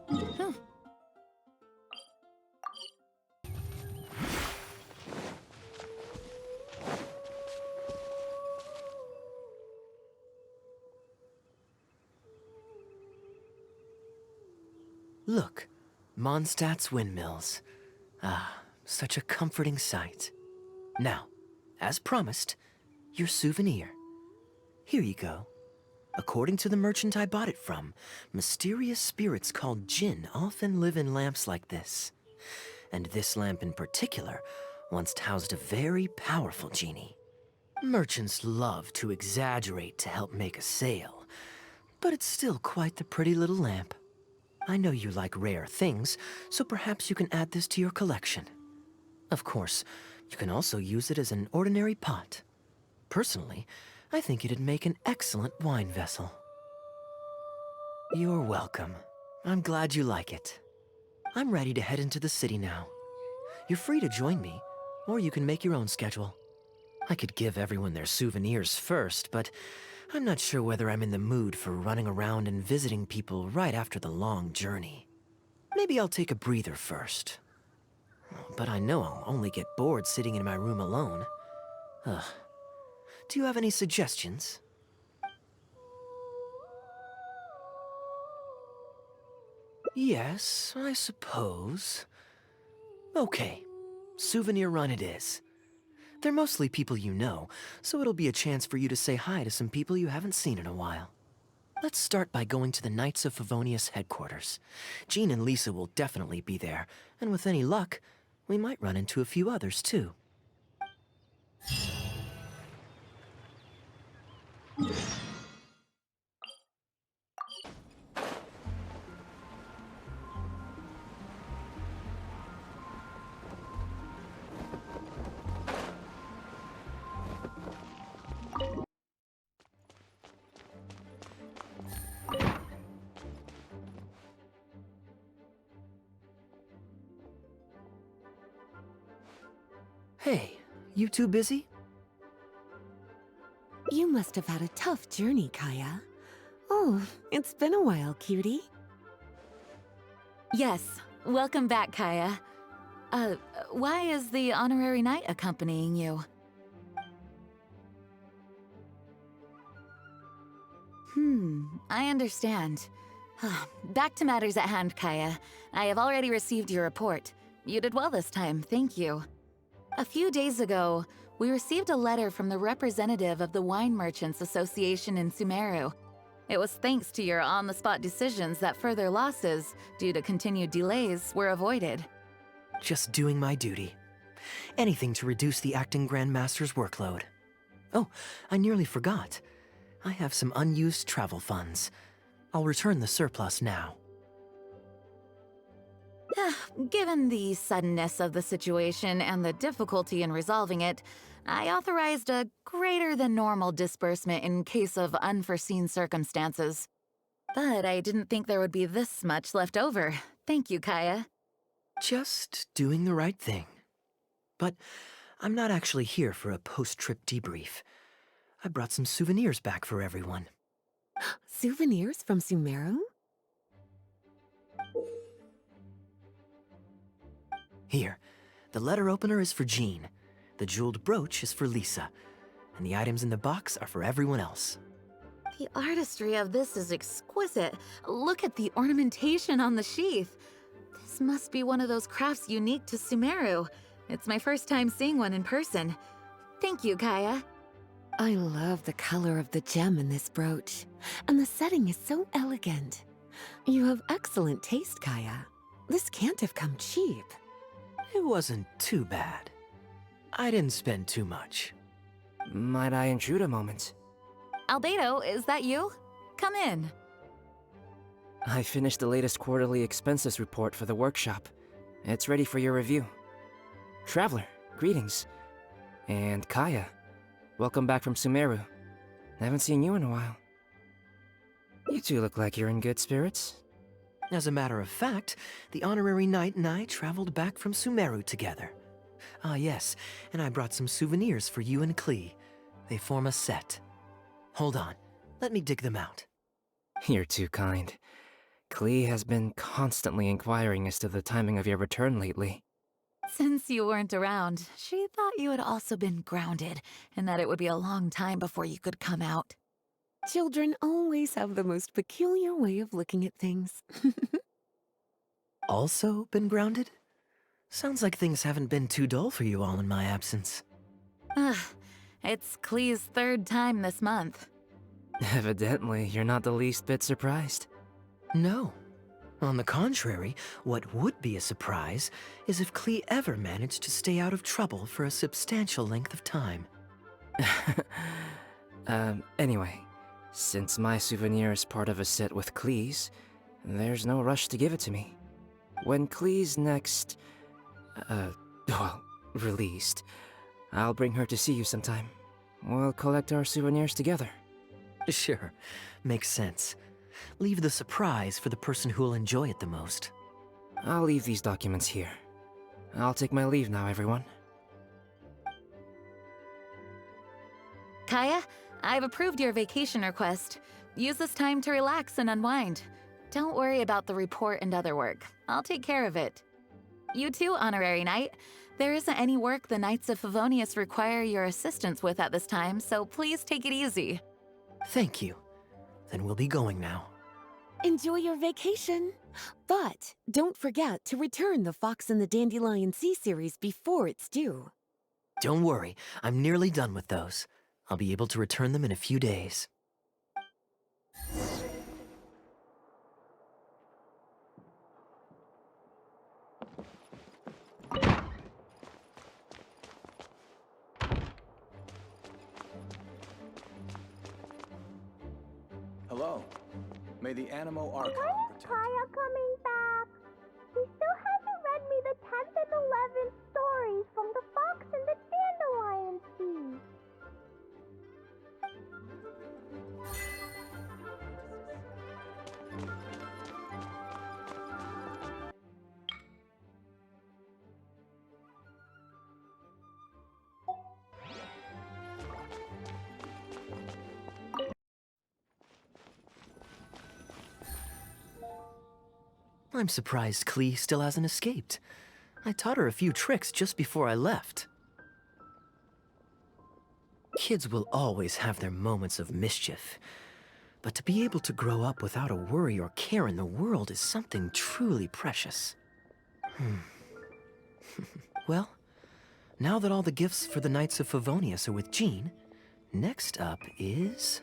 Hmm. Look, Mondstadt's windmills. Ah, such a comforting sight. Now, as promised, your souvenir. Here you go. According to the merchant I bought it from, mysterious spirits called Jinn often live in lamps like this. And this lamp in particular once housed a very powerful genie. Merchants love to exaggerate to help make a sale, but it's still quite the pretty little lamp. I know you like rare things, so perhaps you can add this to your collection. Of course, you can also use it as an ordinary pot. Personally, I think it'd make an excellent wine vessel. You're welcome. I'm glad you like it. I'm ready to head into the city now. You're free to join me, or you can make your own schedule. I could give everyone their souvenirs first, but I'm not sure whether I'm in the mood for running around and visiting people right after the long journey. Maybe I'll take a breather first. But I know I'll only get bored sitting in my room alone. Ugh. Do you have any suggestions? Yes, I suppose. Okay, souvenir run it is. They're mostly people you know, so it'll be a chance for you to say hi to some people you haven't seen in a while. Let's start by going to the Knights of Favonius headquarters. Jean and Lisa will definitely be there, and with any luck, we might run into a few others too. Hey, you two busy? You must have had a tough journey, Kaeya. Oh, it's been a while, cutie. Yes, welcome back, Kaeya. Why is the honorary knight accompanying you? I understand. Back to matters at hand, Kaeya. I have already received your report. You did well this time, thank you. A few days ago, we received a letter from the representative of the Wine Merchants Association in Sumeru. It was thanks to your on-the-spot decisions that further losses, due to continued delays, were avoided. Just doing my duty. Anything to reduce the acting Grandmaster's workload. Oh, I nearly forgot. I have some unused travel funds. I'll return the surplus now. Given the suddenness of the situation and the difficulty in resolving it, I authorized a greater than normal disbursement in case of unforeseen circumstances. But I didn't think there would be this much left over. Thank you, Kaeya. Just doing the right thing. But I'm not actually here for a post-trip debrief. I brought some souvenirs back for everyone. Souvenirs from Sumeru? Here, the letter opener is for Jean, the jeweled brooch is for Lisa, and the items in the box are for everyone else. The artistry of this is exquisite. Look at the ornamentation on the sheath. This must be one of those crafts unique to Sumeru. It's my first time seeing one in person. Thank you, Kaeya. I love the color of the gem in this brooch, and the setting is so elegant. You have excellent taste, Kaeya. This can't have come cheap. It wasn't too bad. I didn't spend too much. Might I intrude a moment? Albedo, is that you? Come in. I finished the latest quarterly expenses report for the workshop. It's ready for your review. Traveler, greetings. And Kaeya, welcome back from Sumeru. Haven't seen you in a while. You two look like you're in good spirits. As a matter of fact, the honorary knight and I traveled back from Sumeru together. Ah yes, and I brought some souvenirs for you and Klee. They form a set. Hold on, let me dig them out. You're too kind. Klee has been constantly inquiring as to the timing of your return lately. Since you weren't around, she thought you had also been grounded, and that it would be a long time before you could come out. Children always have the most peculiar way of looking at things. Also been grounded? Sounds like things haven't been too dull for you all in my absence. Ugh, it's Klee's third time this month. Evidently, you're not the least bit surprised. No. On the contrary, what would be a surprise is if Klee ever managed to stay out of trouble for a substantial length of time. Anyway, since my souvenir is part of a set with Klee's, there's no rush to give it to me. When Klee's next, released, I'll bring her to see you sometime. We'll collect our souvenirs together. Sure, makes sense. Leave the surprise for the person who'll enjoy it the most. I'll leave these documents here. I'll take my leave now, everyone. Kaeya, I've approved your vacation request. Use this time to relax and unwind. Don't worry about the report and other work. I'll take care of it. You too, Honorary Knight. There isn't any work the Knights of Favonius require your assistance with at this time, so please take it easy. Thank you. Then we'll be going now. Enjoy your vacation. But don't forget to return the Fox and the Dandelion Sea series before it's due. Don't worry, I'm nearly done with those. I'll be able to return them in a few days. Hello. May the Animo Archon When is protect Kaeya coming back? He still hasn't read me the 10th and 11th stories from the Fox and the Dandelion Sea. I'm surprised Klee still hasn't escaped. I taught her a few tricks just before I left. Kids will always have their moments of mischief, but to be able to grow up without a worry or care in the world is something truly precious. Well, now that all the gifts for the Knights of Favonius are with Jean, next up is...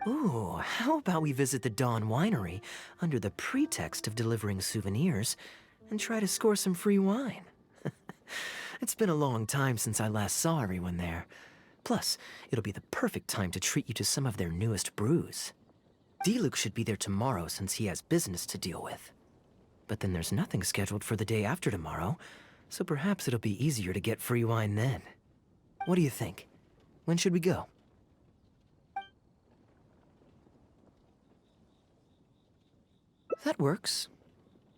Ooh, how about we visit the Dawn Winery under the pretext of delivering souvenirs and try to score some free wine? It's been a long time since I last saw everyone there. Plus, it'll be the perfect time to treat you to some of their newest brews. Diluc should be there tomorrow since he has business to deal with. But then there's nothing scheduled for the day after tomorrow, so perhaps it'll be easier to get free wine then. What do you think? When should we go? That works.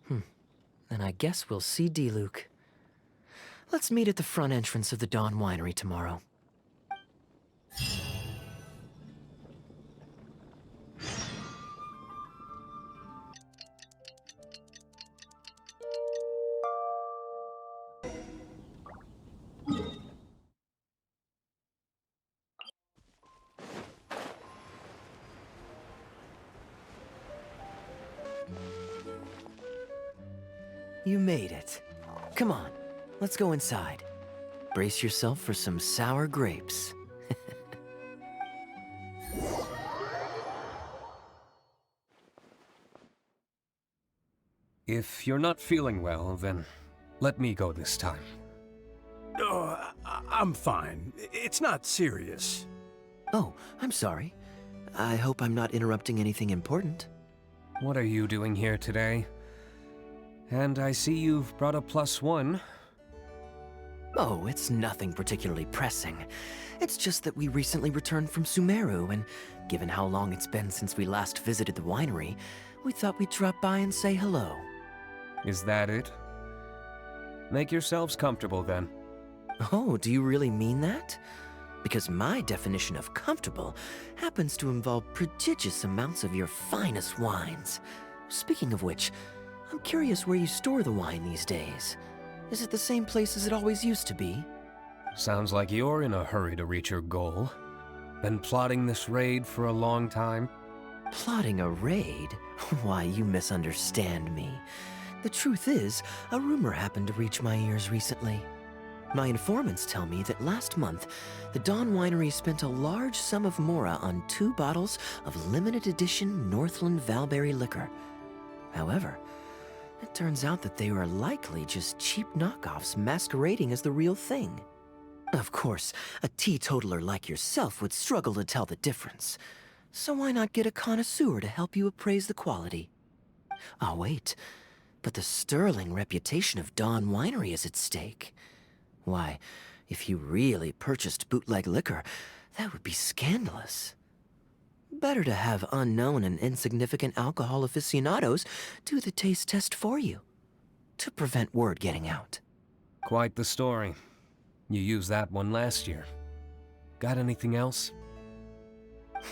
Then I guess we'll see Diluc. Let's meet at the front entrance of the Dawn Winery tomorrow. You made it. Come on, let's go inside. Brace yourself for some sour grapes. If you're not feeling well, then let me go this time. Oh, I'm fine. It's not serious. Oh, I'm sorry. I hope I'm not interrupting anything important. What are you doing here today? And I see you've brought a +1. Oh, it's nothing particularly pressing. It's just that we recently returned from Sumeru, and given how long it's been since we last visited the winery, we thought we'd drop by and say hello. Is that it? Make yourselves comfortable then. Oh, do you really mean that? Because my definition of comfortable happens to involve prodigious amounts of your finest wines. Speaking of which, I'm curious where you store the wine these days. Is it the same place as it always used to be? Sounds like you're in a hurry to reach your goal. Been plotting this raid for a long time? Plotting a raid? Why, you misunderstand me. The truth is, a rumor happened to reach my ears recently. My informants tell me that last month, the Dawn Winery spent a large sum of mora on 2 bottles of limited edition Northland Valberry liquor. However, it turns out that they were likely just cheap knockoffs masquerading as the real thing. Of course, a teetotaler like yourself would struggle to tell the difference. So why not get a connoisseur to help you appraise the quality? Ah, wait. But the sterling reputation of Dawn Winery is at stake. Why, if you really purchased bootleg liquor, that would be scandalous. Better to have unknown and insignificant alcohol aficionados do the taste test for you, to prevent word getting out. Quite the story. You used that one last year. Got anything else?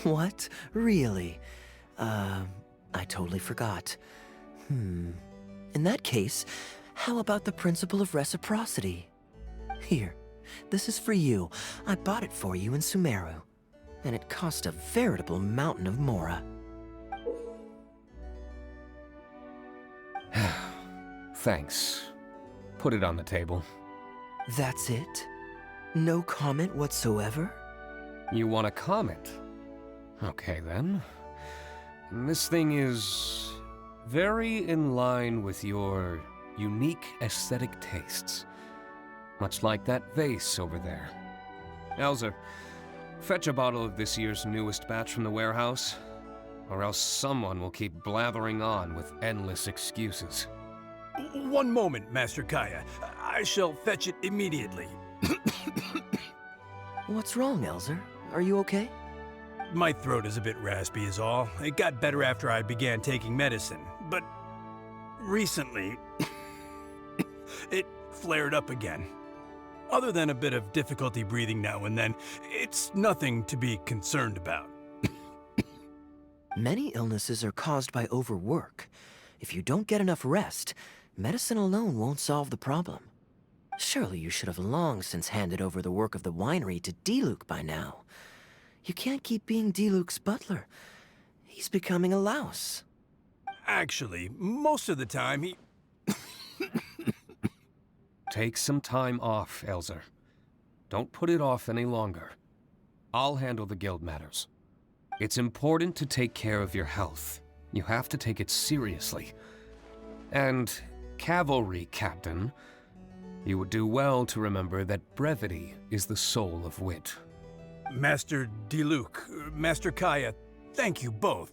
What? Really? I totally forgot. In that case, how about the principle of reciprocity? Here, this is for you. I bought it for you in Sumeru, and it cost a veritable mountain of mora. Thanks. Put it on the table. That's it? No comment whatsoever? You want a comment? Okay then. This thing is very in line with your unique aesthetic tastes. Much like that vase over there. Elzer, fetch a bottle of this year's newest batch from the warehouse, or else someone will keep blathering on with endless excuses. One moment, Master Kaeya. I shall fetch it immediately. What's wrong, Elzer? Are you okay? My throat is a bit raspy is all. It got better after I began taking medicine, but recently it flared up again. Other than a bit of difficulty breathing now and then, it's nothing to be concerned about. Many illnesses are caused by overwork. If you don't get enough rest, medicine alone won't solve the problem. Surely you should have long since handed over the work of the winery to Diluc by now. You can't keep being Diluc's butler. He's becoming a louse. Actually, most of the time he... Take some time off, Elzer. Don't put it off any longer. I'll handle the guild matters. It's important to take care of your health. You have to take it seriously. And, cavalry captain, you would do well to remember that brevity is the soul of wit. Master Diluc, Master Kaeya, thank you both.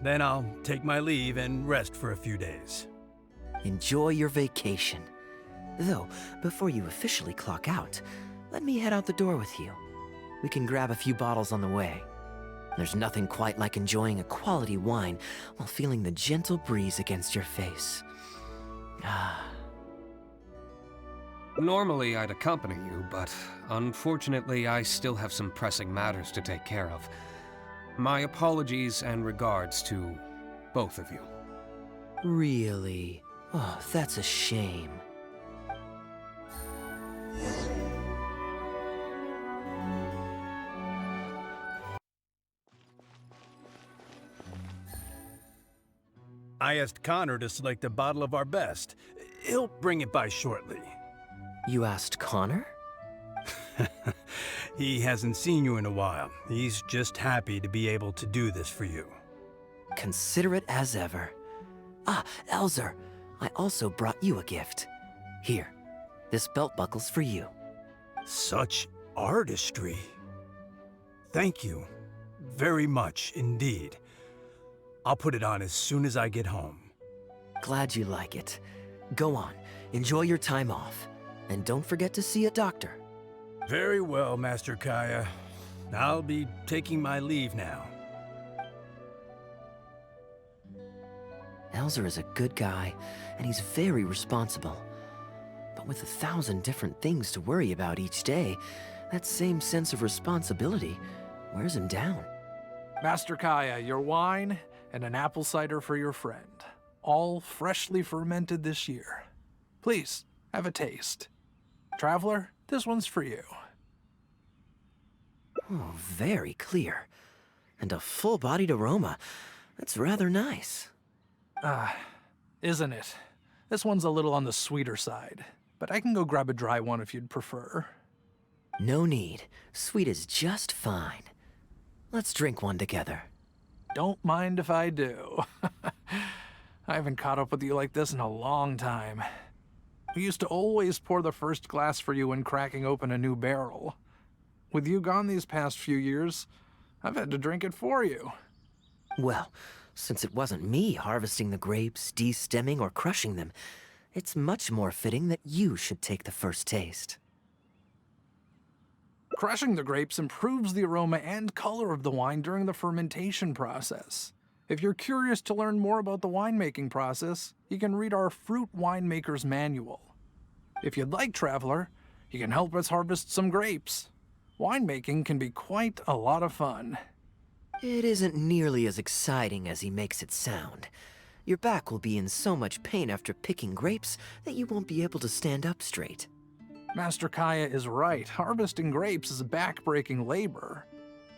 Then I'll take my leave and rest for a few days. Enjoy your vacation. Though, before you officially clock out, let me head out the door with you. We can grab a few bottles on the way. There's nothing quite like enjoying a quality wine while feeling the gentle breeze against your face. Normally I'd accompany you, but unfortunately I still have some pressing matters to take care of. My apologies and regards to both of you. Really? Oh, that's a shame. I asked Connor to select a bottle of our best. He'll bring it by shortly. You asked Connor? He hasn't seen you in a while. He's just happy to be able to do this for you. Considerate as ever. Ah, Elzer, I also brought you a gift. Here, this belt buckle's for you. Such artistry. Thank you very much indeed. I'll put it on as soon as I get home. Glad you like it. Go on, enjoy your time off. And don't forget to see a doctor. Very well, Master Kaeya. I'll be taking my leave now. Elzer is a good guy, and he's very responsible. But with 1,000 different things to worry about each day, that same sense of responsibility wears him down. Master Kaeya, your wine, and an apple cider for your friend. All freshly fermented this year. Please, have a taste. Traveler, this one's for you. Oh, very clear. And a full-bodied aroma. That's rather nice. Isn't it? This one's a little on the sweeter side, but I can go grab a dry one if you'd prefer. No need. Sweet is just fine. Let's drink one together. Don't mind if I do. I haven't caught up with you like this in a long time. We used to always pour the first glass for you when cracking open a new barrel. With you gone these past few years, I've had to drink it for you. Well, since it wasn't me harvesting the grapes, de-stemming, or crushing them, it's much more fitting that you should take the first taste. Crushing the grapes improves the aroma and color of the wine during the fermentation process. If you're curious to learn more about the winemaking process, you can read our Fruit Winemaker's Manual. If you'd like, Traveler, you can help us harvest some grapes. Winemaking can be quite a lot of fun. It isn't nearly as exciting as he makes it sound. Your back will be in so much pain after picking grapes that you won't be able to stand up straight. Master Kaeya is right. Harvesting grapes is a back-breaking labor.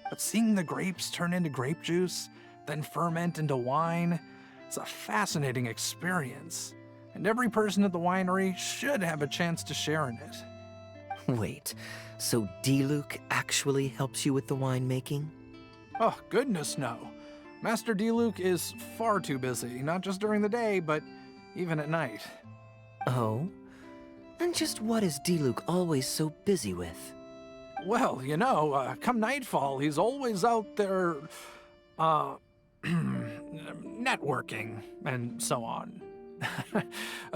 But seeing the grapes turn into grape juice, then ferment into wine, it's a fascinating experience. And every person at the winery should have a chance to share in it. Wait, so Diluc actually helps you with the winemaking? Oh, goodness no. Master Diluc is far too busy, not just during the day, but even at night. Oh? And just what is Diluc always so busy with? Well, you know, come nightfall, he's always out there, networking and so on.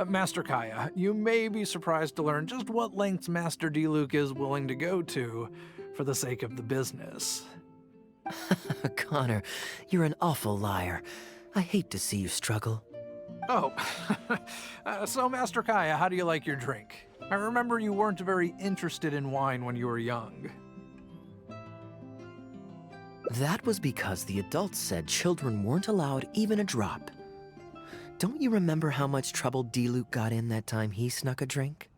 Master Kaeya, you may be surprised to learn just what lengths Master Diluc is willing to go to for the sake of the business. Connor, you're an awful liar. I hate to see you struggle. Oh, so Master Kaeya, how do you like your drink? I remember you weren't very interested in wine when you were young. That was because the adults said children weren't allowed even a drop. Don't you remember how much trouble Diluc got in that time he snuck a drink?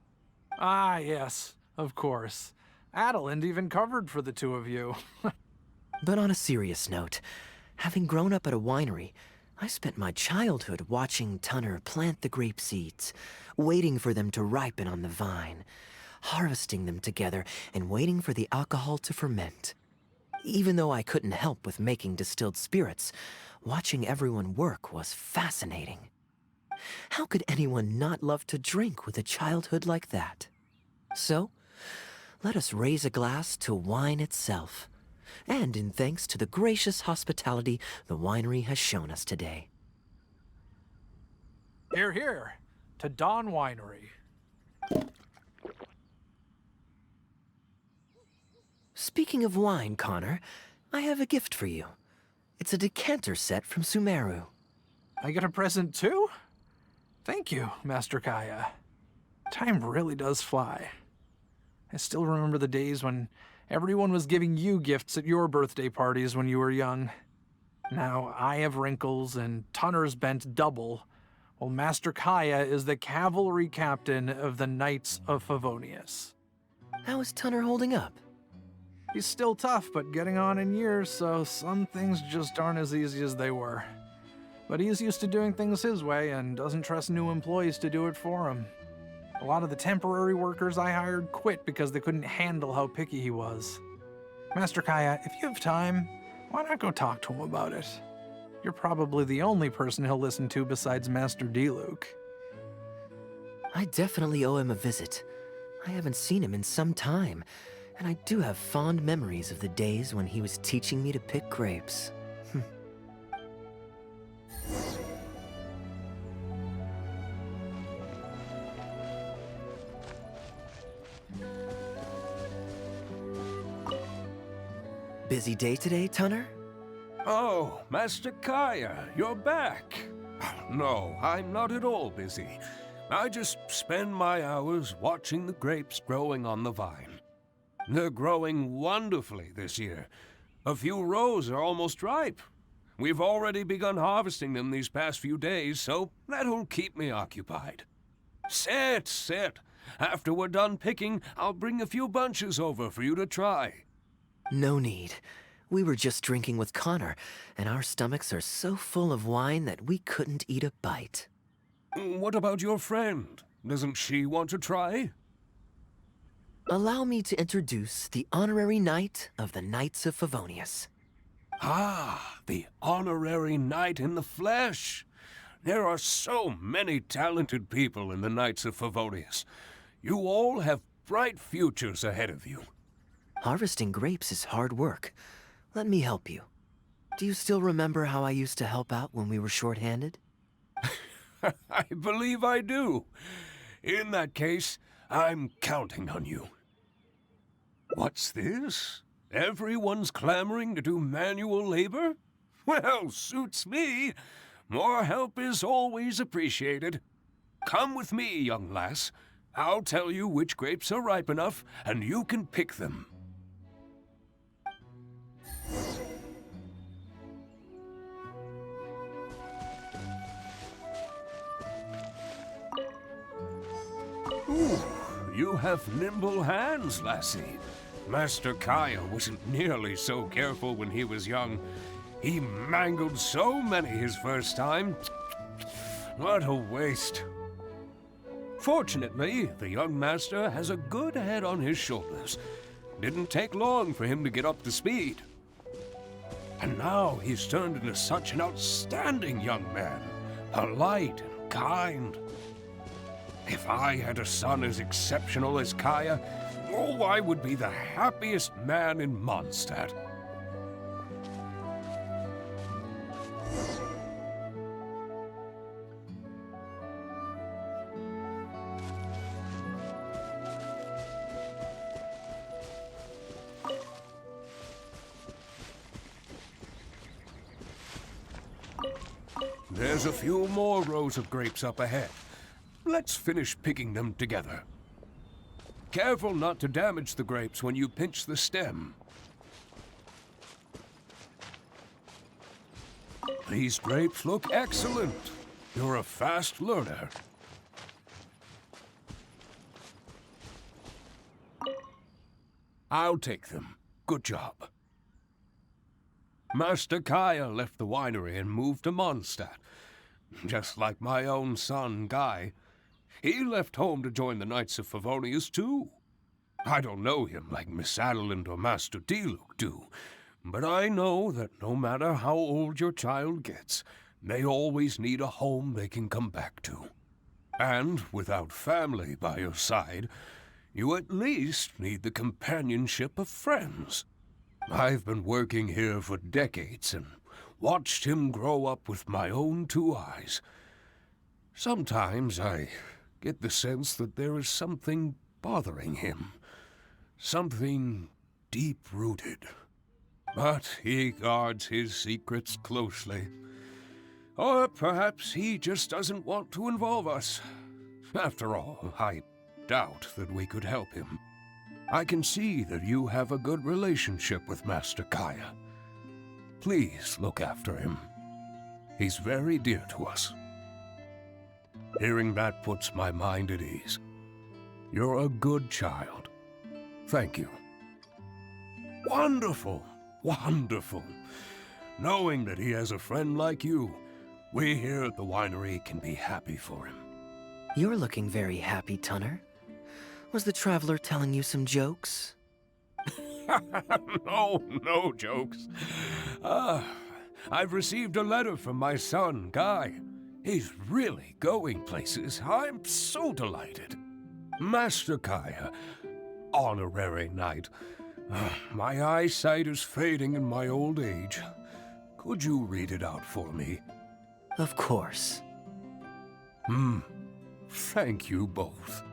Ah, yes, of course. Adeland even covered for the two of you. But on a serious note, having grown up at a winery, I spent my childhood watching Tunner plant the grape seeds, waiting for them to ripen on the vine, harvesting them together, and waiting for the alcohol to ferment. Even though I couldn't help with making distilled spirits, watching everyone work was fascinating. How could anyone not love to drink with a childhood like that? So, let us raise a glass to wine itself, and in thanks to the gracious hospitality the winery has shown us today. Hear, hear, to Dawn Winery. Speaking of wine, Connor, I have a gift for you. It's a decanter set from Sumeru. I get a present too? Thank you, Master Kaeya. Time really does fly. I still remember the days when everyone was giving you gifts at your birthday parties when you were young. Now I have wrinkles and Tunner's bent double, while Master Kaeya is the cavalry captain of the Knights of Favonius. How is Tunner holding up? He's still tough, but getting on in years, so some things just aren't as easy as they were. But he's used to doing things his way and doesn't trust new employees to do it for him. A lot of the temporary workers I hired quit because they couldn't handle how picky he was. Master Kaeya, if you have time, why not go talk to him about it? You're probably the only person he'll listen to besides Master Diluc. I definitely owe him a visit. I haven't seen him in some time, and I do have fond memories of the days when he was teaching me to pick grapes. Busy day today, Tunner? Oh, Master Kaeya, you're back. No, I'm not at all busy. I just spend my hours watching the grapes growing on the vine. They're growing wonderfully this year. A few rows are almost ripe. We've already begun harvesting them these past few days, so that'll keep me occupied. Sit, sit. After we're done picking, I'll bring a few bunches over for you to try. No need. We were just drinking with Connor, and our stomachs are so full of wine that we couldn't eat a bite. What about your friend? Doesn't she want to try? Allow me to introduce the honorary knight of the Knights of Favonius. Ah, the honorary knight in the flesh. There are so many talented people in the Knights of Favonius. You all have bright futures ahead of you. Harvesting grapes is hard work. Let me help you. Do you still remember how I used to help out when we were short-handed? I believe I do. In that case, I'm counting on you. What's this? Everyone's clamoring to do manual labor? Well, suits me. More help is always appreciated. Come with me, young lass. I'll tell you which grapes are ripe enough, and you can pick them. Ooh, you have nimble hands, lassie. Master Kaeya wasn't nearly so careful when he was young. He mangled so many his first time. What a waste. Fortunately, the young master has a good head on his shoulders. Didn't take long for him to get up to speed. And now he's turned into such an outstanding young man. Polite and kind. If I had a son as exceptional as Kaeya, oh, I would be the happiest man in Mondstadt. There's a few more rows of grapes up ahead. Let's finish picking them together. Careful not to damage the grapes when you pinch the stem. These grapes look excellent. You're a fast learner. I'll take them. Good job. Master Kaeya left the winery and moved to Mondstadt. Just like my own son, Guy. He left home to join the Knights of Favonius, too. I don't know him like Miss Adeline or Master Diluc do, but I know that no matter how old your child gets, they always need a home they can come back to. And without family by your side, you at least need the companionship of friends. I've been working here for decades and watched him grow up with my own two eyes. Sometimes I get the sense that there is something bothering him. Something deep-rooted. But he guards his secrets closely. Or perhaps he just doesn't want to involve us. After all, I doubt that we could help him. I can see that you have a good relationship with Master Kaeya. Please look after him. He's very dear to us. Hearing that puts my mind at ease. You're a good child. Thank you. Wonderful, wonderful. Knowing that he has a friend like you, we here at the winery can be happy for him. You're looking very happy, Tunner. Was the traveler telling you some jokes? No jokes. I've received a letter from my son, Guy. He's really going places. I'm so delighted. Master Kaeya, honorary knight. My eyesight is fading in my old age. Could you read it out for me? Of course. Thank you both.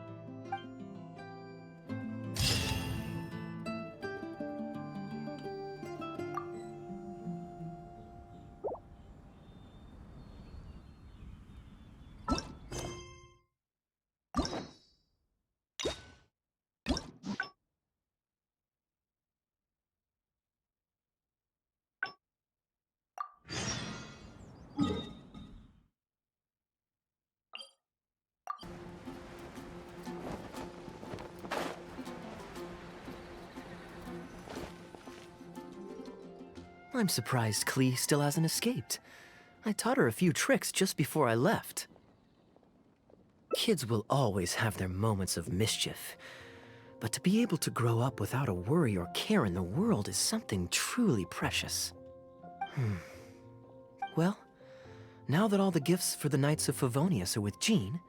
I'm surprised Klee still hasn't escaped. I taught her a few tricks just before I left. Kids will always have their moments of mischief, but to be able to grow up without a worry or care in the world is something truly precious. Well, now that all the gifts for the Knights of Favonius are with Jean,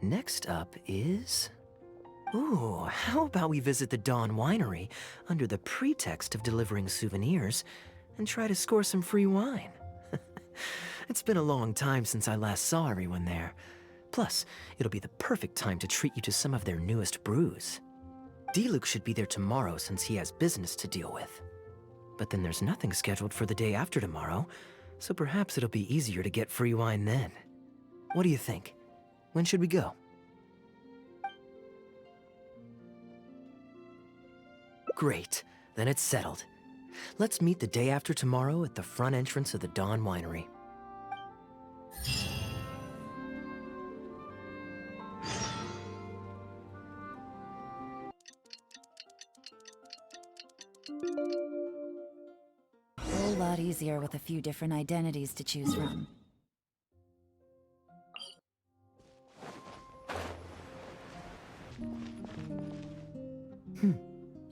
next up is... Ooh, how about we visit the Dawn Winery under the pretext of delivering souvenirs and try to score some free wine? It's been a long time since I last saw everyone there. Plus, it'll be the perfect time to treat you to some of their newest brews. Diluc should be there tomorrow since he has business to deal with. But then there's nothing scheduled for the day after tomorrow, so perhaps it'll be easier to get free wine then. What do you think? When should we go? Great, then it's settled. Let's meet the day after tomorrow at the front entrance of the Dawn Winery. Whole lot easier with a few different identities to choose from.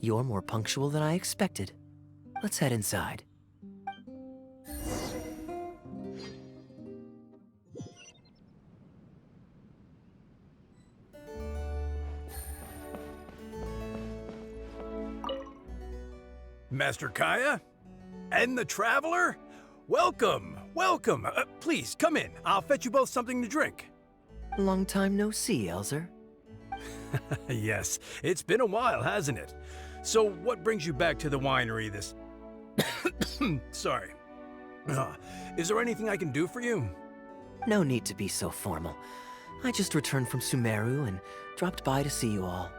You're more punctual than I expected. Let's head inside. Master Kaeya? And the Traveler? Welcome, welcome. Please, come in. I'll fetch you both something to drink. Long time no see, Elzer. Yes, it's been a while, hasn't it? So what brings you back to the winery this... Sorry. Is there anything I can do for you? No need to be so formal. I just returned from Sumeru and dropped by to see you all.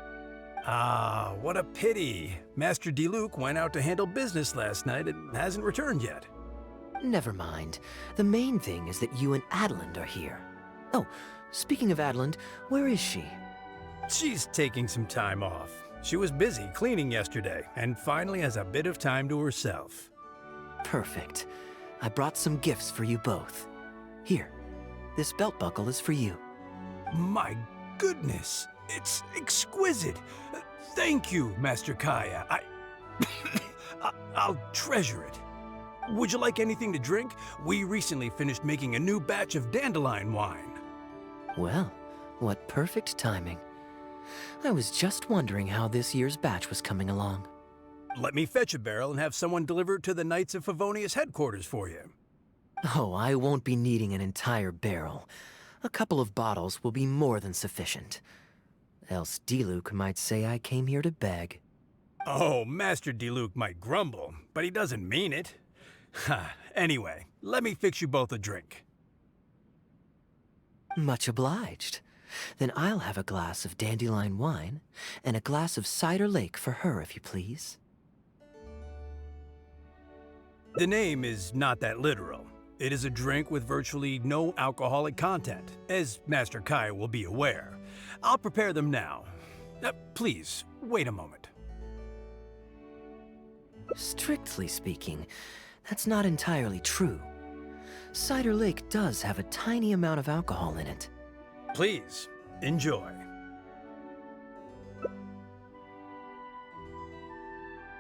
Ah, what a pity. Master Diluc went out to handle business last night and hasn't returned yet. Never mind. The main thing is that you and Adeland are here. Oh, speaking of Adeland, where is she? She's taking some time off. She was busy cleaning yesterday and finally has a bit of time to herself. Perfect. I brought some gifts for you both. Here, this belt buckle is for you. My goodness, it's exquisite. Thank you, Master Kaeya. I'll treasure it. Would you like anything to drink? We recently finished making a new batch of dandelion wine. Well, what perfect timing. I was just wondering how this year's batch was coming along. Let me fetch a barrel and have someone deliver it to the Knights of Favonius headquarters for you. Oh, I won't be needing an entire barrel. A couple of bottles will be more than sufficient. Else Diluc might say I came here to beg. Oh, Master Diluc might grumble, but he doesn't mean it. Anyway, let me fix you both a drink. Much obliged. Then I'll have a glass of dandelion wine and a glass of cider lake for her, if you please. The name is not that literal. It is a drink with virtually no alcoholic content, as Master Kaeya will be aware. I'll prepare them now. Please, wait a moment. Strictly speaking, that's not entirely true. Cider Lake does have a tiny amount of alcohol in it. Please, enjoy.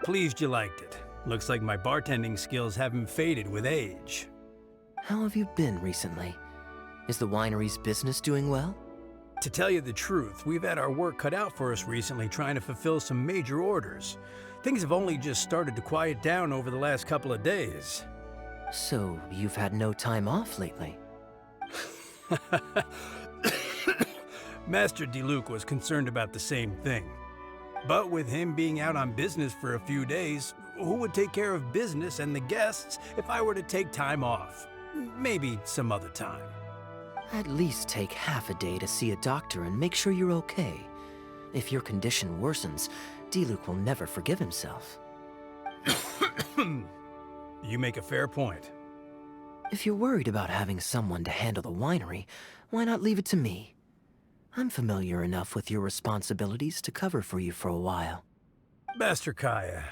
Pleased you liked it. Looks like my bartending skills haven't faded with age. How have you been recently? Is the winery's business doing well? To tell you the truth, we've had our work cut out for us recently trying to fulfill some major orders. Things have only just started to quiet down over the last couple of days. So, you've had no time off lately? Master Diluc was concerned about the same thing. But with him being out on business for a few days, who would take care of business and the guests if I were to take time off? Maybe some other time. At least take half a day to see a doctor and make sure you're okay. If your condition worsens, Diluc will never forgive himself. You make a fair point. If you're worried about having someone to handle the winery, why not leave it to me? I'm familiar enough with your responsibilities to cover for you for a while. Master Kaeya,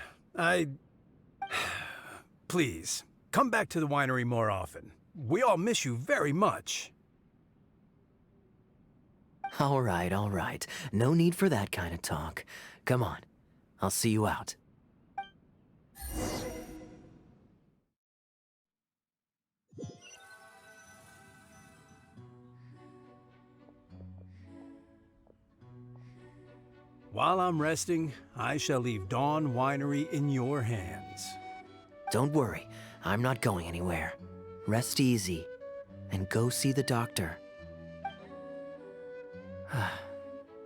please, come back to the winery more often. We all miss you very much. All right. No need for that kind of talk. Come on. I'll see you out. While I'm resting, I shall leave Dawn Winery in your hands. Don't worry. I'm not going anywhere. Rest easy. And go see the doctor.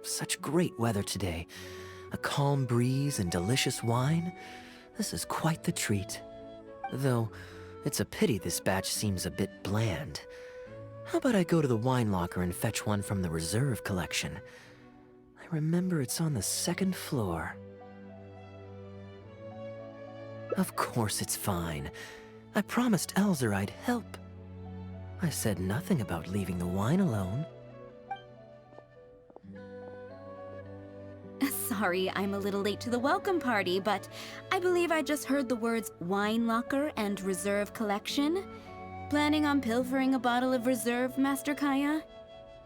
Such great weather today. A calm breeze and delicious wine. This is quite the treat. Though, it's a pity this batch seems a bit bland. How about I go to the wine locker and fetch one from the reserve collection? I remember it's on the second floor. Of course it's fine. I promised Elzer I'd help. I said nothing about leaving the wine alone. Sorry, I'm a little late to the welcome party, but I believe I just heard the words wine locker and reserve collection. Planning on pilfering a bottle of reserve, Master Kaeya?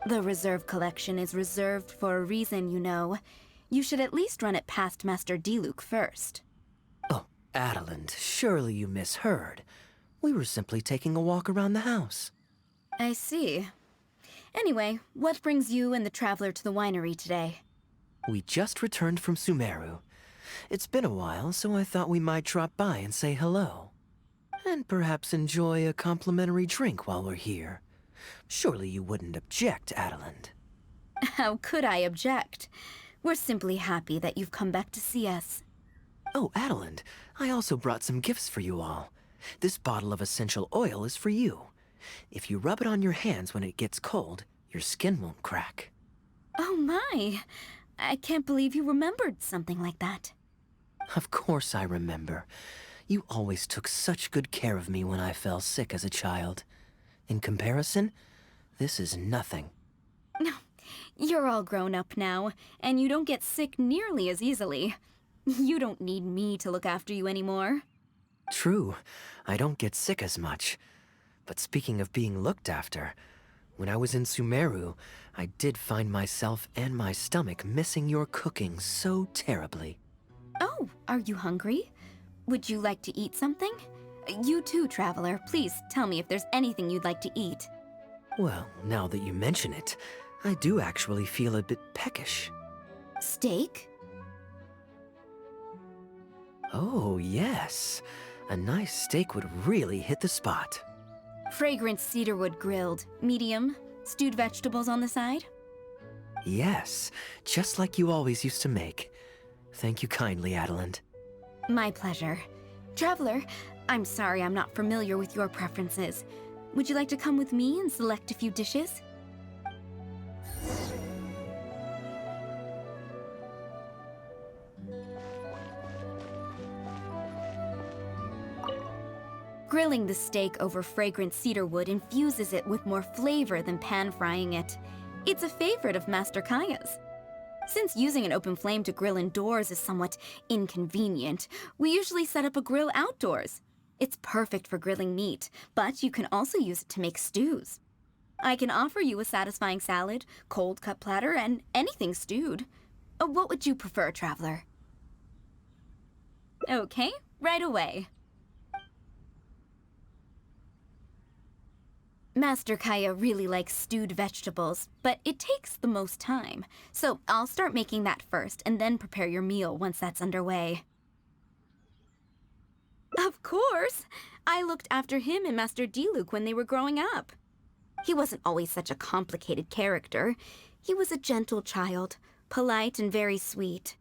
The reserve collection is reserved for a reason, you know. You should at least run it past Master Diluc first. Oh, Adeland, surely you misheard. We were simply taking a walk around the house. I see. Anyway, what brings you and the traveler to the winery today? We just returned from Sumeru. It's been a while, so I thought we might drop by and say hello. And perhaps enjoy a complimentary drink while we're here. Surely you wouldn't object, Adeland. How could I object? We're simply happy that you've come back to see us. Oh, Adeland, I also brought some gifts for you all. This bottle of essential oil is for you. If you rub it on your hands when it gets cold, your skin won't crack. Oh my! I can't believe you remembered something like that. Of course I remember. You always took such good care of me when I fell sick as a child. In comparison, this is nothing. You're all grown up now, and you don't get sick nearly as easily. You don't need me to look after you anymore. True, I don't get sick as much. But speaking of being looked after, when I was in Sumeru, I did find myself and my stomach missing your cooking so terribly. Oh, are you hungry? Would you like to eat something? You too, traveler. Please tell me if there's anything you'd like to eat. Well, now that you mention it, I do actually feel a bit peckish. Steak? Oh, yes. A nice steak would really hit the spot. Fragrant cedarwood grilled, medium, stewed vegetables on the side? Yes, just like you always used to make. Thank you kindly, Adeland. My pleasure. Traveler, I'm sorry I'm not familiar with your preferences. Would you like to come with me and select a few dishes? Grilling the steak over fragrant cedarwood infuses it with more flavor than pan-frying it. It's a favorite of Master Kaeya's. Since using an open flame to grill indoors is somewhat inconvenient, we usually set up a grill outdoors. It's perfect for grilling meat, but you can also use it to make stews. I can offer you a satisfying salad, cold cut platter, and anything stewed. What would you prefer, traveler? Okay, right away. Master Kaeya really likes stewed vegetables, but it takes the most time. So I'll start making that first, and then prepare your meal once that's underway. Of course! I looked after him and Master Diluc when they were growing up. He wasn't always such a complicated character. He was a gentle child, polite and very sweet.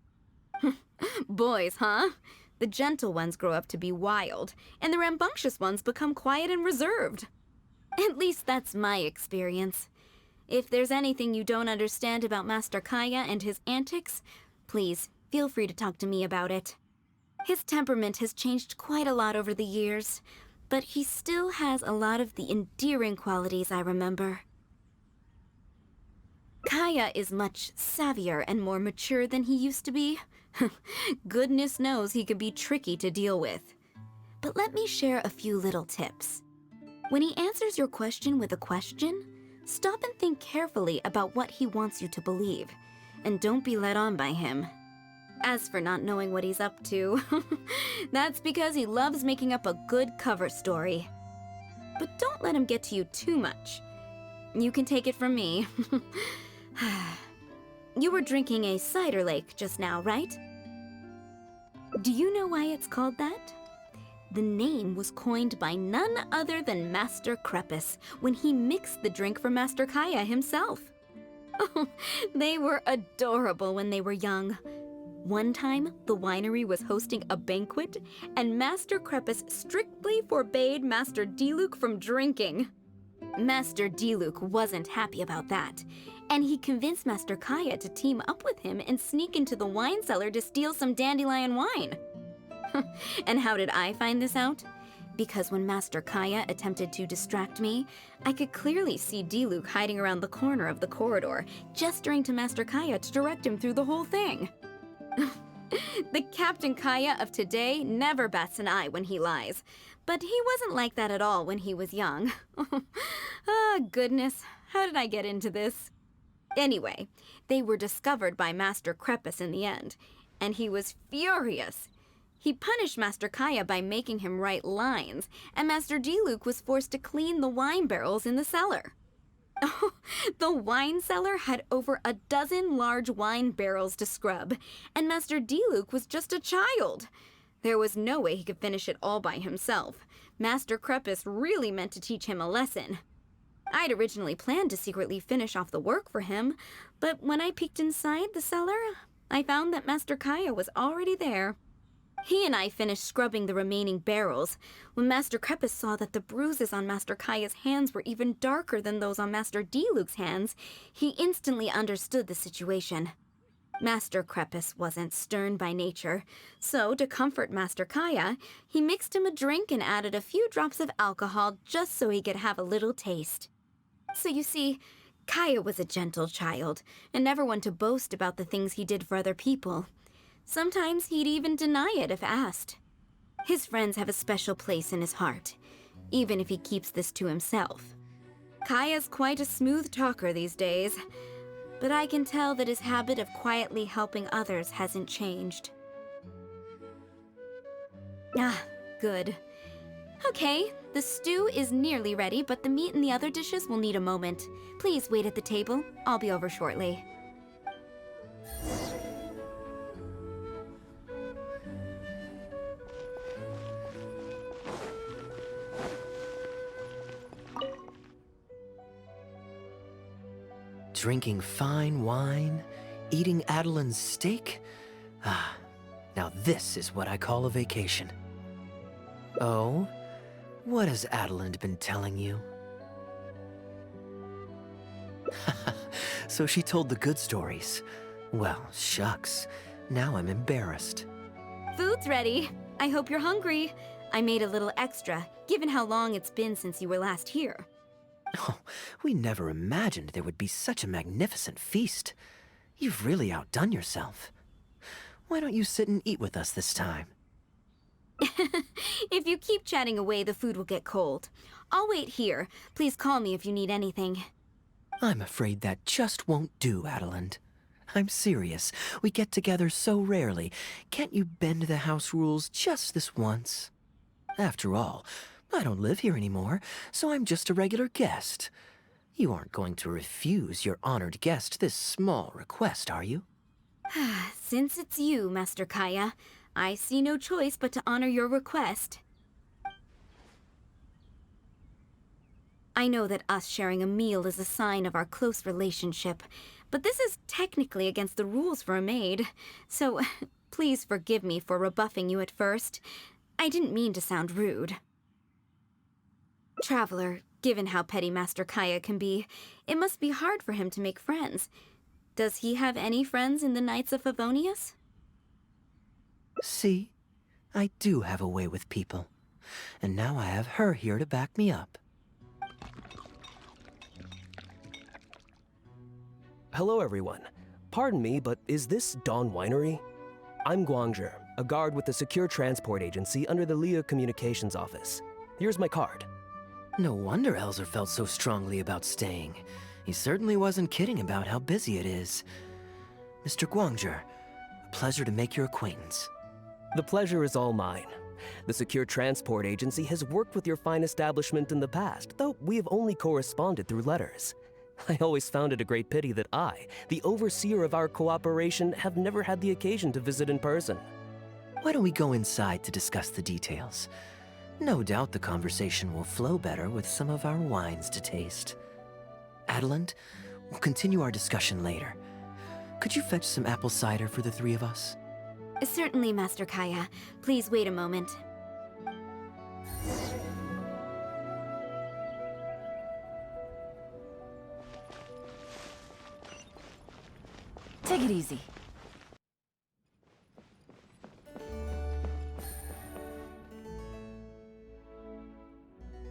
Boys, huh? The gentle ones grow up to be wild, and the rambunctious ones become quiet and reserved. At least that's my experience. If there's anything you don't understand about Master Kaeya and his antics, please feel free to talk to me about it. His temperament has changed quite a lot over the years, but he still has a lot of the endearing qualities I remember. Kaeya is much savvier and more mature than he used to be. Goodness knows he could be tricky to deal with. But let me share a few little tips. When he answers your question with a question, stop and think carefully about what he wants you to believe, and don't be led on by him. As for not knowing what he's up to, that's because he loves making up a good cover story. But don't let him get to you too much. You can take it from me. You were drinking a cider lake just now, right? Do you know why it's called that? The name was coined by none other than Master Crepus when he mixed the drink for Master Kaeya himself. Oh, they were adorable when they were young. One time, the winery was hosting a banquet, and Master Crepus strictly forbade Master Diluc from drinking. Master Diluc wasn't happy about that, and he convinced Master Kaeya to team up with him and sneak into the wine cellar to steal some dandelion wine. And how did I find this out? Because when Master Kaeya attempted to distract me, I could clearly see Diluc hiding around the corner of the corridor, gesturing to Master Kaeya to direct him through the whole thing. The Captain Kaeya of today never bats an eye when he lies, but he wasn't like that at all when he was young. Ah, goodness, how did I get into this? Anyway, they were discovered by Master Crepus in the end, and he was furious. He punished Master Kaeya by making him write lines, and Master Diluc was forced to clean the wine barrels in the cellar. Oh, the wine cellar had over a dozen large wine barrels to scrub, and Master Diluc was just a child. There was no way he could finish it all by himself. Master Crepus really meant to teach him a lesson. I'd originally planned to secretly finish off the work for him, but when I peeked inside the cellar, I found that Master Kaeya was already there. He and I finished scrubbing the remaining barrels. When Master Crepus saw that the bruises on Master Kaeya's hands were even darker than those on Master Diluc's hands, he instantly understood the situation. Master Crepus wasn't stern by nature, so to comfort Master Kaeya, he mixed him a drink and added a few drops of alcohol just so he could have a little taste. So you see, Kaeya was a gentle child, and never one to boast about the things he did for other people. Sometimes he'd even deny it if asked. His friends have a special place in his heart, even if he keeps this to himself. Kaeya's quite a smooth talker these days, but I can tell that his habit of quietly helping others hasn't changed. Ah, good. Okay, the stew is nearly ready, but the meat and the other dishes will need a moment. Please wait at the table. I'll be over shortly. Drinking fine wine, eating Adeline's steak? Ah, now this is what I call a vacation. Oh? What has Adeline been telling you? So she told the good stories. Well, shucks. Now I'm embarrassed. Food's ready. I hope you're hungry. I made a little extra, given how long it's been since you were last here. Oh, we never imagined there would be such a magnificent feast. You've really outdone yourself. Why don't you sit and eat with us this time? If you keep chatting away, the food will get cold. I'll wait here. Please call me if you need anything. I'm afraid that just won't do, Adeline. I'm serious. We get together so rarely. Can't you bend the house rules just this once? After all, I don't live here anymore, so I'm just a regular guest. You aren't going to refuse your honored guest this small request, are you? Since it's you, Master Kaeya, I see no choice but to honor your request. I know that us sharing a meal is a sign of our close relationship, but this is technically against the rules for a maid, so please forgive me for rebuffing you at first. I didn't mean to sound rude. Traveler, given how petty Master Kaeya can be, it must be hard for him to make friends. Does he have any friends in the Knights of Favonius? See? I do have a way with people. And now I have her here to back me up. Hello, everyone. Pardon me, but is this Dawn Winery? I'm Guangzhe, a guard with the Secure Transport Agency under the Lea Communications Office. Here's my card. No wonder Elzer felt so strongly about staying. He certainly wasn't kidding about how busy it is. Mr. Guangzhe, a pleasure to make your acquaintance. The pleasure is all mine. The Secure Transport Agency has worked with your fine establishment in the past, though we have only corresponded through letters. I always found it a great pity that I, the overseer of our cooperation, have never had the occasion to visit in person. Why don't we go inside to discuss the details? No doubt the conversation will flow better with some of our wines to taste. Adeland, we'll continue our discussion later. Could you fetch some apple cider for the three of us? Certainly, Master Kaeya. Please wait a moment. Take it easy.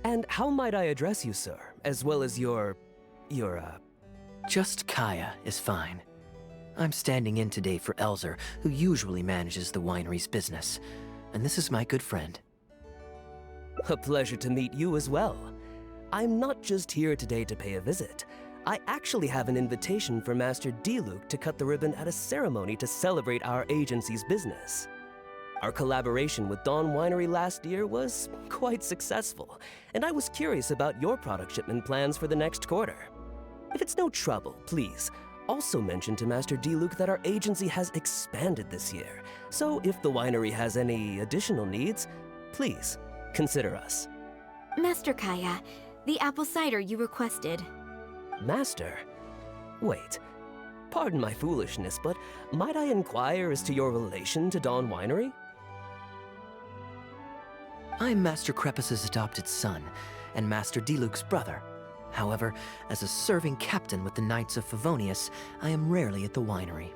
And how might I address you, sir, as well as your... Just Kaeya is fine. I'm standing in today for Elzer, who usually manages the winery's business. And this is my good friend. A pleasure to meet you as well. I'm not just here today to pay a visit. I actually have an invitation for Master Diluc to cut the ribbon at a ceremony to celebrate our agency's business. Our collaboration with Dawn Winery last year was quite successful, and I was curious about your product shipment plans for the next quarter. If it's no trouble, please, also mention to Master Diluc that our agency has expanded this year, so if the winery has any additional needs, please consider us. Master Kaeya, the apple cider you requested. Master? Wait. Pardon my foolishness, but might I inquire as to your relation to Dawn Winery? I'm Master Krepus's adopted son, and Master Diluc's brother. However, as a serving captain with the Knights of Favonius, I am rarely at the winery.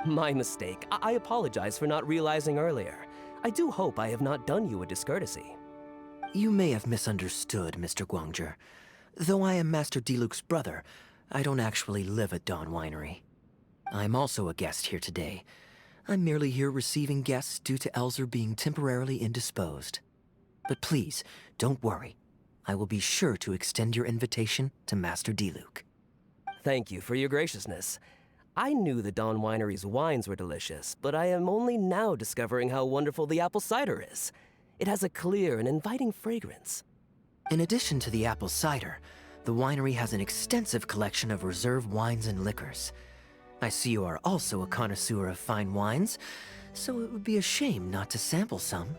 My mistake. I apologize for not realizing earlier. I do hope I have not done you a discourtesy. You may have misunderstood, Mr. Guangzhe. Though I am Master Diluc's brother, I don't actually live at Dawn Winery. I'm also a guest here today. I'm merely here receiving guests due to Elzer being temporarily indisposed. But please, don't worry. I will be sure to extend your invitation to Master Diluc. Thank you for your graciousness. I knew the Dawn Winery's wines were delicious, but I am only now discovering how wonderful the apple cider is. It has a clear and inviting fragrance. In addition to the apple cider, the winery has an extensive collection of reserve wines and liquors. I see you are also a connoisseur of fine wines, so it would be a shame not to sample some.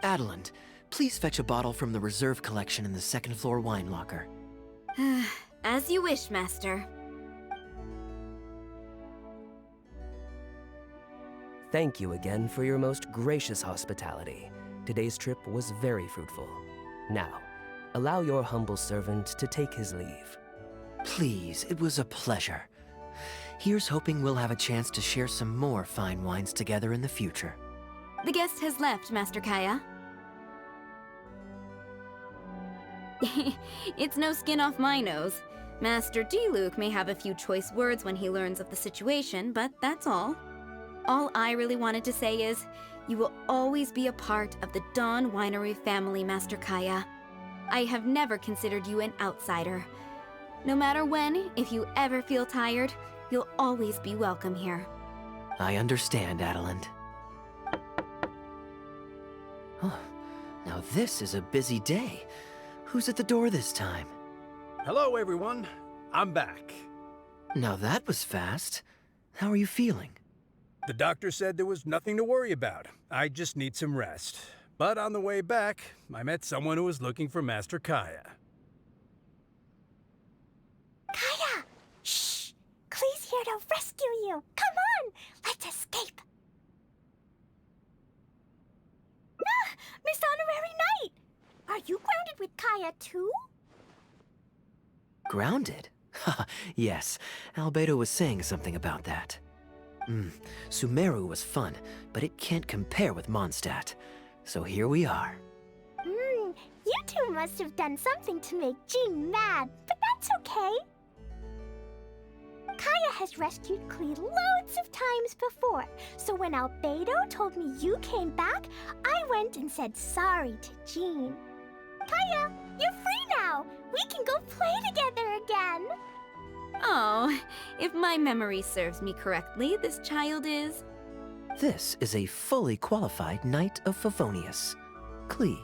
Adeland, please fetch a bottle from the reserve collection in the second-floor wine locker. As you wish, Master. Thank you again for your most gracious hospitality. Today's trip was very fruitful. Now, allow your humble servant to take his leave. Please, it was a pleasure. Here's hoping we'll have a chance to share some more fine wines together in the future. The guest has left, Master Kaeya. It's no skin off my nose. Master Diluc may have a few choice words when he learns of the situation, but that's all. All I really wanted to say is, you will always be a part of the Dawn Winery family, Master Kaeya. I have never considered you an outsider. No matter when, if you ever feel tired, you'll always be welcome here. I understand, Adeland. Oh, now this is a busy day. Who's at the door this time? Hello, everyone. I'm back. Now that was fast. How are you feeling? The doctor said there was nothing to worry about. I just need some rest. But on the way back, I met someone who was looking for Master Kaeya. Kaeya! Shh! Klee's here to rescue you! Come on! Let's escape! Ah! Miss Honorary Knight! Are you grounded with Kaeya too? Grounded? Haha, yes. Albedo was saying something about that. Sumeru was fun, but it can't compare with Mondstadt. So here we are. You two must have done something to make Jean mad, but that's okay. Kaeya has rescued Klee loads of times before, so when Albedo told me you came back, I went and said sorry to Jean. Kaeya, you're free now! We can go play together again! Oh, if my memory serves me correctly, this child is... This is a fully qualified Knight of Favonius, Klee.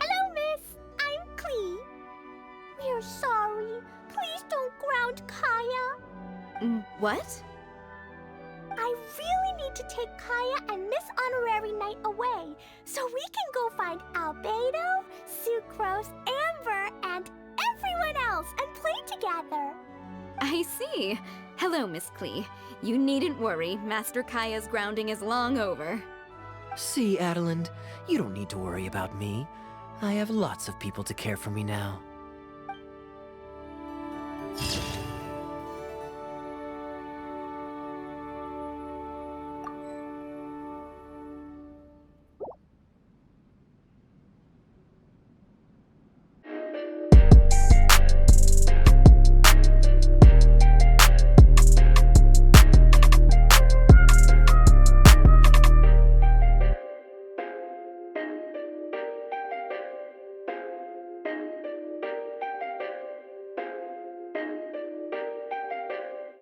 Hello, miss. I'm Klee. We're sorry. Please don't ground Kaeya. What? I really need to take Kaeya and Miss Honorary Knight away, so we can go find Albedo, Sucrose, Amber, and everyone else and play together. I see. Hello, Miss Klee. You needn't worry. Master Kaeya's grounding is long over. See, Adeland, you don't need to worry about me. I have lots of people to care for me now.